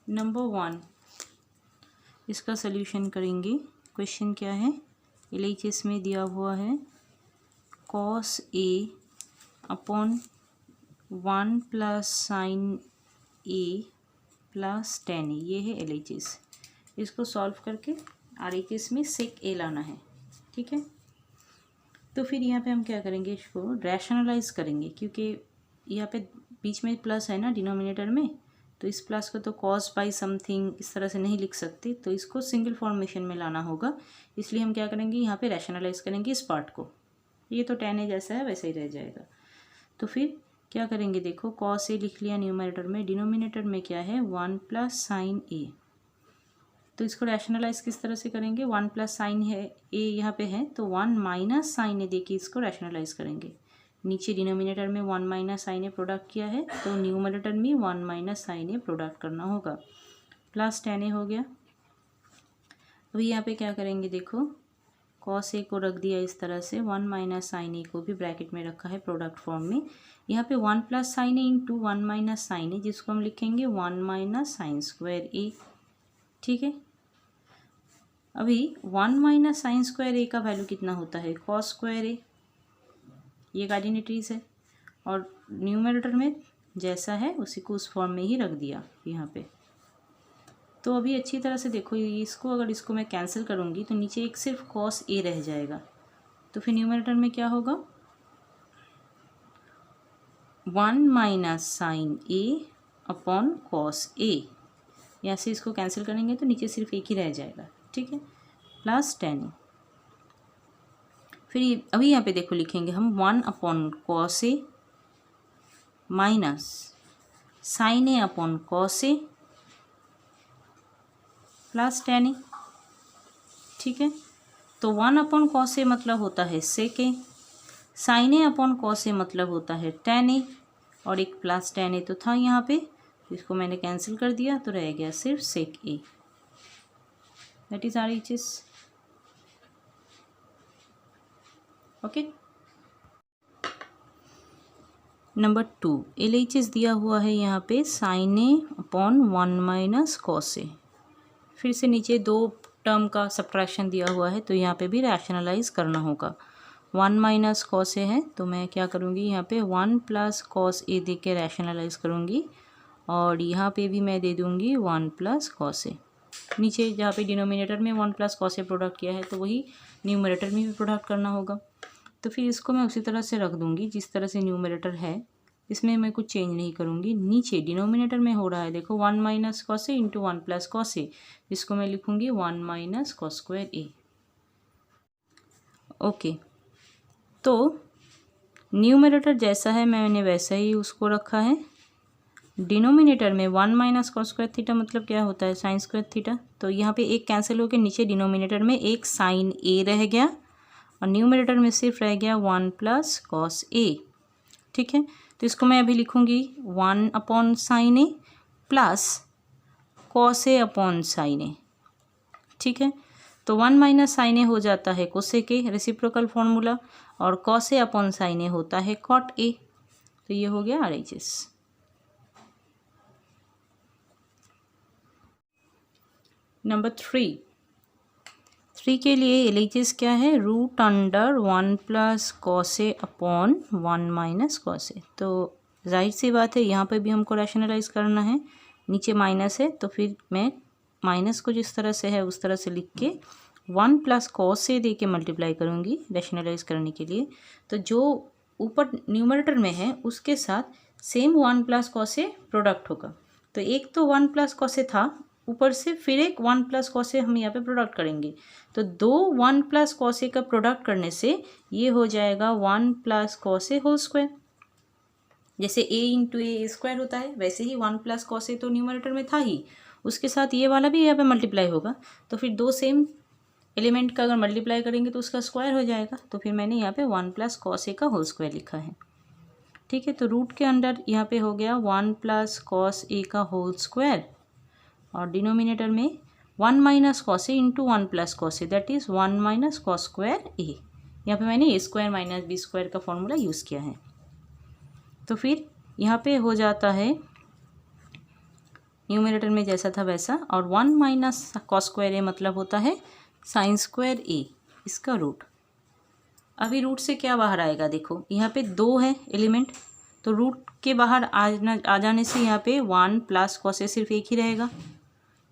Number 1 इसका solution करेंगे। Question क्या है, LHS में दिया हुआ है cos A upon 1 plus sine A plus tan A, ये है LHS। इसको सॉल्व करके RHS में sec A लाना है, ठीक है। तो फिर यहाँ पे हम क्या करेंगे, इसको रैशनलाइज करेंगे, क्योंकि यहाँ पे बीच में प्लस है ना डिनोमिनेटर में, तो इस प्लस को तो कॉस बाई समथिंग इस तरह से नहीं लिख सकते, तो इसको सिंगल फॉर्मेशन में लाना होगा। इसलिए हम क्या करेंगे, यहाँ पे रैशनलाइज करेंगे इस पार्ट को। ये तो tan A जैसा है वैसे ही रह जाएगा। तो फिर क्या करेंगे, देखो कॉस A लिख लिया न्यूमरेटर में, डिनोमिनेटर में क्या है 1 प्लस साइन A। तो इसको रैशनलाइज किस तरह से करेंगे, 1 प्लस साइन है A यहाँ पे है, तो 1 माइनस साइन A देखिए इसको रैशनलाइज करेंगे। नीचे डिनोमिनेटर में 1 माइनस साइन ए प्रोडक्ट किया है, तो न्यूमरेटर में 1 माइनस साइन ए प्रोडक्ट करना होगा, प्लस tan A हो गया। अभी यहाँ पे क्या करेंगे, देखो cos A को रख दिया इस तरह से, 1 माइनस साइन A को भी ब्रैकेट में रखा है प्रोडक्ट फॉर्म में। यहाँ पे 1 plus sine A into 1 minus sine A, जिसको हम लिखेंगे 1 माइनस साइन स्क्वायर A, ठीक है। अभी 1 माइनस साइन स्क्वायर A का वैल्यू कितना होता है, cos स्क्वायर A, ये कोऑर्डिनेटरीज है, और न्यूमरेटर में जैसा है उसी को उस फॉर्म में ही रख दिया यहाँ पे। तो अभी अच्छी तरह से देखो, इसको अगर इसको मैं कैंसिल करूँगी तो नीचे एक सिर्फ cos A रह जाएगा। तो फिर न्यूमरेटर में क्या होगा, 1 minus sine A upon cos A, यहाँ से इसको कैंसिल करेंगे तो नीचे सिर्फ एक ही रह जाएगा, ठीक है, प्लस tan A। फिर अभी यहाँ पे देखो लिखेंगे हम 1 upon cos A minus sine A upon cos A plus tan A, ठीक है। तो 1 अपॉन cos A मतलब होता है sec A, sine A upon cos A मतलब होता है tan A, और एक प्लस tan A तो था यहाँ पे, इसको मैंने कैंसिल कर दिया तो रह गया सिर्फ sec A, that is RHS, okay. Number 2 LHS दिया हुआ है यहाँ पे sine A upon 1 minus cos A। फिर से नीचे दो टर्म का सब्ट्रैक्शन दिया हुआ है, तो यहाँ पे भी रैशनलाइज करना होगा। 1 माइनस cos A है, तो मैं क्या करूँगी, यहाँ पे 1 प्लस cos A दे के रैशनलाइज करूँगी, और यहाँ पे भी मैं दे दूँगी 1 प्लस cos A। नीचे जहाँ पे डिनोमिनेटर में 1 प्लस cos A प्रोडक्ट किया है, तो वही न्यूमरेटर में भी प्रोडक्ट करना होगा। तो फिर इसको मैं उसी तरह से रख दूँगी जिस तरह से न्यूमरेटर है, इसमें मैं कुछ चेंज नहीं करूँगी। नीचे डिनोमिनेटर में हो रहा है देखो 1 minus cos A into 1 plus cos A, जिसको मैं लिखूँगी 1 minus cos square A, okay. तो न्यूमरेटर जैसा है मैंने वैसा ही उसको रखा है। डिनोमिनेटर में 1 माइनस cos स्क्वायर थीटा मतलब क्या होता है, साइन स्क्वायर थीटा। तो यहाँ पे एक कैंसिल होकर नीचे डिनोमिनेटर में एक साइन A रह गया, और न्यूमरेटर में सिर्फ रह गया 1 प्लस cos A, ठीक है। तो इसको मैं अभी लिखूँगी 1 upon sine A plus cos A upon sine A, ठीक है। तो 1 माइनस साइन A हो जाता है कोसेक A, रेसिप्रोकल फॉर्मूला, और cos A upon sine A होता है cot A। तो ये हो गया RHS। नंबर 3 के लिए LHS क्या है, root under 1 plus cos A upon 1 minus cos A। तो जाहिर सी बात है यहाँ पे भी हमको रैशनलाइज करना है, नीचे माइनस है, तो फिर मैं माइनस को जिस तरह से है उस तरह से लिख के 1 प्लस cos A दे के मल्टीप्लाई करूँगी रैशनलाइज करने के लिए। तो जो ऊपर न्यूमरेटर में है उसके साथ same 1 plus cos A product होगा। तो एक तो 1 प्लस cos A था, ऊपर से फिर एक 1 प्लस cos A हम यहाँ पे प्रोडक्ट करेंगे, तो दो 1 प्लस cos A का प्रोडक्ट करने से ये हो जाएगा 1 plus cos A whole square. जैसे A इंटू ए स्क्वायर होता है, वैसे ही 1 प्लस cos A तो न्यूमरेटर में था ही, उसके साथ ये वाला भी यहाँ पे मल्टीप्लाई होगा। तो फिर दो सेम एलिमेंट का अगर मल्टीप्लाई करेंगे तो उसका स्क्वायर हो जाएगा। तो फिर मैंने यहाँ पे 1 प्लस cos A का होल स्क्वायर लिखा है, ठीक है। तो रूट के अंडर यहाँ पे हो गया 1 प्लस cos A का होल स्क्वायर, और डिनोमिनेटर में 1 minus cos A into 1 plus cos A, that is 1 minus cos square A। यहाँ पे मैंने A square minus B square का फॉर्मूला यूज़ किया है। तो फिर यहाँ पे हो जाता है न्यूमरेटर में जैसा था वैसा, और 1 माइनस कॉस स्क्वायर ए मतलब होता है साइन स्क्वायर ए, इसका रूट। अभी रूट से क्या बाहर आएगा, देखो यहाँ पे 2 है एलिमेंट, तो रूट के बाहर आ जाने से यहाँ पे 1 प्लस कॉस ए सिर्फ एक ही रहेगा।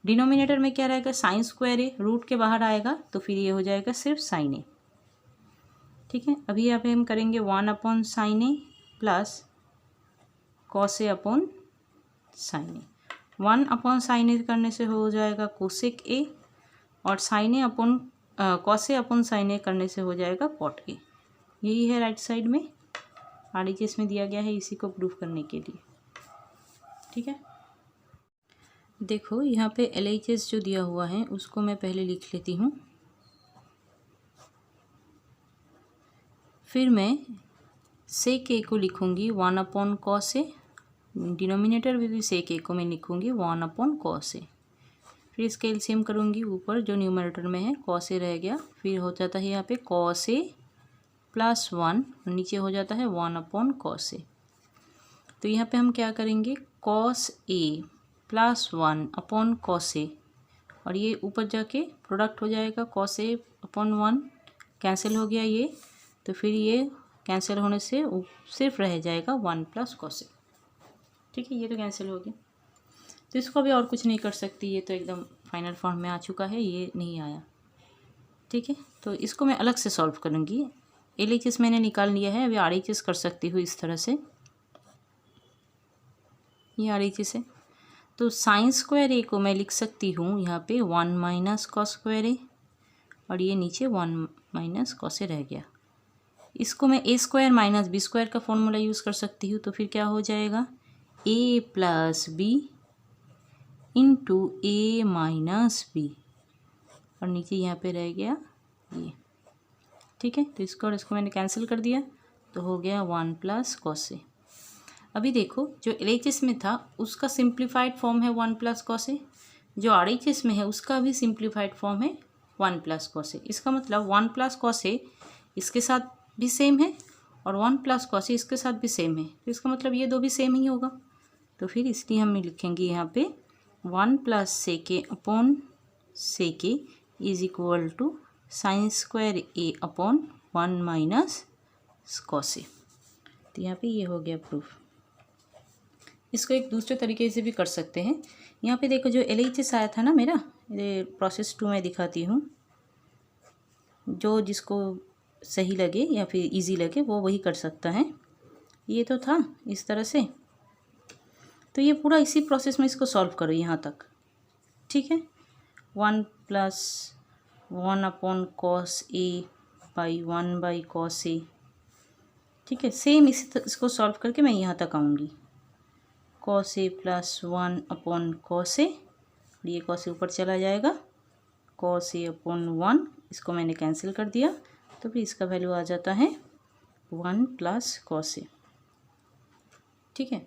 डिनोमिनेटर में क्या रहेगा, साइन स्क्वायर ए, रूट के बाहर आएगा तो फिर ये हो जाएगा सिर्फ साइन ए। ठीक है, अभी यहाँ पे हम करेंगे 1 upon sine A plus cos A upon sine A. 1 upon sine ए करने से हो जाएगा कोसेक ए, और साइन ए अपॉन कॉस ए अपॉन साइन ए करने से हो जाएगा कॉट ए। यही है राइट साइड में, RHS में दिया गया है इसी को प्रूफ करने के लिए। ठीक है, देखो यहाँ पे LHS जो दिया हुआ है उसको मैं पहले लिख लेती हूँ, फिर मैं सेक ए को लिखूँगी 1 अपॉन कॉस ए, डिनोमिनेटर में भी सेक ए को मैं लिखूँगी 1 अपॉन कॉस ए। फिर इसका एलसीएम करूँगी, ऊपर जो न्यूमरेटर में है कॉस ए रह गया, फिर हो जाता है यहाँ पे कॉस ए प्लस 1, और नीचे हो जाता है 1 अपॉन कॉस ए। तो यहाँ पे हम क्या करेंगे, cos A plus 1 upon cos ए, और ये ऊपर जाके प्रोडक्ट हो जाएगा कॉस ए अपॉन 1, कैंसिल हो गया ये, तो फिर ये कैंसिल होने से सिर्फ रह जाएगा 1 प्लस कॉस ए। ठीक है, ये तो कैंसिल हो गया, तो इसको अभी और कुछ नहीं कर सकती, ये तो एकदम फाइनल फॉर्म में आ चुका है, ये नहीं आया। ठीक है, तो इसको मैं अलग से सॉल्व करूँगी। LHS मैंने निकाल लिया है, अभी RHS कर सकती हूँ इस तरह से, ये RHS है। तो साइन स्क्वायर ए को मैं लिख सकती हूँ यहाँ पे 1 माइनस कॉस स्क्वायर ए, और ये नीचे 1 माइनस कॉस ए रह गया। इसको मैं ए स्क्वायर माइनस बी स्क्वायर का फॉर्मूला यूज़ कर सकती हूँ, तो फिर क्या हो जाएगा, ए प्लस बी इंटू ए माइनस बी, और नीचे यहाँ पे रह गया ये। ठीक है, तो इसको और इसको मैंने कैंसिल कर दिया, तो हो गया 1 प्लस कॉस ए। अभी देखो जो LHS में था उसका सिंप्लीफाइड फॉर्म है 1 प्लस कॉस ए, जो RHS में है उसका भी सिंप्लीफाइड फॉर्म है 1 प्लस कॉस ए। इसका मतलब 1 प्लस कॉस ए इसके साथ भी सेम है, और 1 प्लस कॉस ए इसके साथ भी सेम है, तो इसका मतलब ये दो भी सेम ही होगा। तो फिर इसलिए हम लिखेंगे यहाँ पे 1 plus sec A upon sec A is equal to sine square A upon 1 minus cos A. तो यहाँ पे ये हो गया प्रूफ। इसको एक दूसरे तरीके से भी कर सकते हैं। यहाँ पे देखो जो LHS आया था ना मेरा, ये प्रोसेस 2 में दिखाती हूँ, जो जिसको सही लगे या फिर इजी लगे वो वही कर सकता है। ये तो था इस तरह से, तो ये पूरा इसी प्रोसेस में इसको सॉल्व करो यहाँ तक। ठीक है, 1 plus 1 upon cos A by 1 by cos A. ठीक है, सेम इसको सॉल्व करके मैं यहाँ तक आऊँगी, cos A plus 1 upon cos ए, और ये कॉस ए ऊपर चला जाएगा, कॉस ए अपॉन 1, इसको मैंने कैंसिल कर दिया, तो फिर इसका वैल्यू आ जाता है 1 प्लस कॉस ए। ठीक है,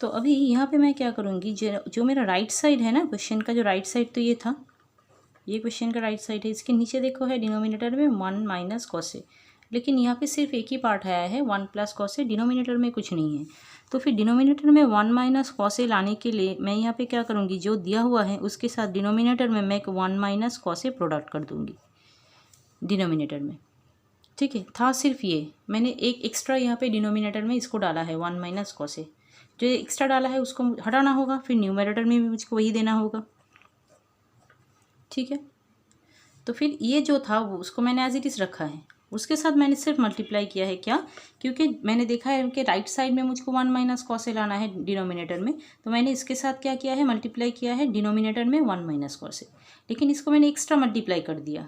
तो अभी यहाँ पे मैं क्या करूँगी, जो मेरा राइट साइड है ना क्वेश्चन का, जो राइट साइड तो ये था, ये क्वेश्चन का राइट साइड है, इसके नीचे देखो है डिनोमिनेटर में 1 माइनस कॉस ए, लेकिन यहाँ पे सिर्फ एक ही पार्ट आया है 1 प्लस कॉस ए, डिनोमिनेटर में कुछ नहीं है। तो फिर डिनोमिनेटर में 1 माइनस कॉस ए लाने के लिए मैं यहाँ पे क्या करूँगी, जो दिया हुआ है उसके साथ डिनोमिनेटर में मैं 1 माइनस कॉस ए प्रोडक्ट कर दूँगी डिनोमिनेटर में। ठीक है, था सिर्फ ये, मैंने एक एक्स्ट्रा यहाँ पे डिनोमिनेटर में इसको डाला है 1 माइनस कॉस ए, जो एक्स्ट्रा डाला है उसको हटाना होगा, फिर न्यूमरेटर में भी मुझको वही देना होगा। ठीक है, तो फिर ये जो था वो उसको मैंने एज इट इज़ रखा है, उसके साथ मैंने सिर्फ मल्टीप्लाई किया है। क्या, क्योंकि मैंने देखा है कि राइट साइड में मुझको 1 माइनस कॉस ए लाना है डिनोमिनेटर में, तो मैंने इसके साथ क्या किया है, मल्टीप्लाई किया है डिनोमिनेटर में 1 माइनस कॉस ए, लेकिन इसको मैंने एक्स्ट्रा मल्टीप्लाई कर दिया।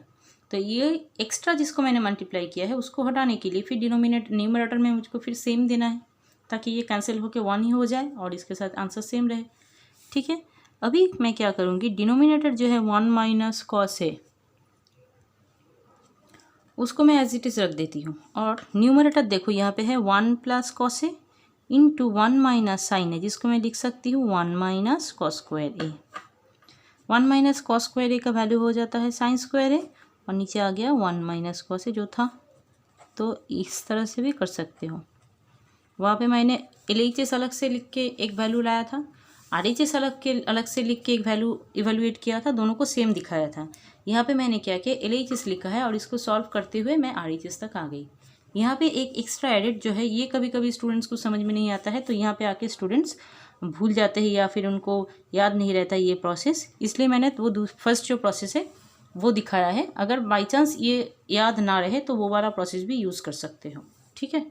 तो ये एक्स्ट्रा जिसको मैंने मल्टीप्लाई किया है उसको हटाने के लिए फिर न्यूमरेटर में मुझको फिर सेम देना है, ताकि ये कैंसिल होकर 1 ही हो जाए और इसके साथ आंसर सेम रहे। ठीक है, अभी मैं क्या करूँगी, डिनोमिनेटर जो है 1 माइनस कॉस ए उसको मैं एज इट इज़ रख देती हूँ, और न्यूमरेटर देखो यहाँ पे है 1 plus cos A into 1 minus sign ए, जिसको मैं लिख सकती हूँ 1 माइनस कॉस स्क्वायर ए। 1 माइनस कॉस स्क्वायर ए का वैल्यू हो जाता है साइन स्क्वायर ए, और नीचे आ गया 1 माइनस कॉस ए जो था। तो इस तरह से भी कर सकते हो। वहाँ पे मैंने LHS अलग से लिख के एक वैल्यू लाया था, RHS अलग से लिख के एक वैल्यू इवेलुएट किया था, दोनों को सेम दिखाया था। यहाँ पे मैंने क्या किया, LHS लिखा है और इसको सॉल्व करते हुए मैं RHS तक आ गई। यहाँ पे एक एक्स्ट्रा एडिट जो है ये कभी कभी स्टूडेंट्स को समझ में नहीं आता है, तो यहाँ पे आके स्टूडेंट्स भूल जाते हैं या फिर उनको याद नहीं रहता ये प्रोसेस, इसलिए मैंने वो फर्स्ट जो प्रोसेस है वो दिखाया है। अगर बाई चांस ये याद ना रहे तो वो वाला प्रोसेस भी यूज़ कर सकते हो। ठीक है।